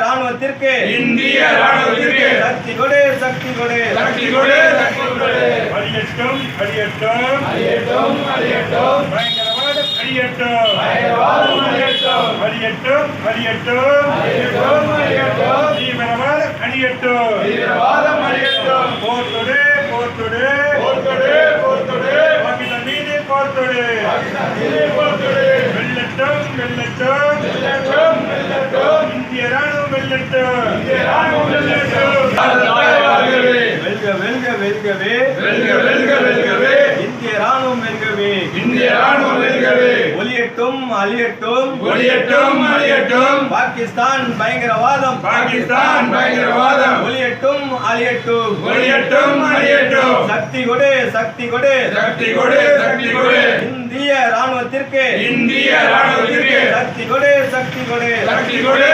ராணுவத்திற்கு சக்தி கொடு சக்தி கொடு அழியட்டும் பயங்கரவாதம் அழியட்டும் தீவிரவாதம் அழியட்டும் போர் தொடு பாகிஸ்தான் மீது போர் தொடு வெல்லட்டும் இந்திய ராணுவம் வெல்லட்டும் வெல்கவே இந்திய ராணுவம் வெல்கவே ஒளியட்டும் அழியட்டும் பாகிஸ்தான் பயங்கரவாதம் ஒளியட்டும் அழியட்டும் சக்தி கொடு இந்திய ராணுவத்திற்கு சக்தி கொடு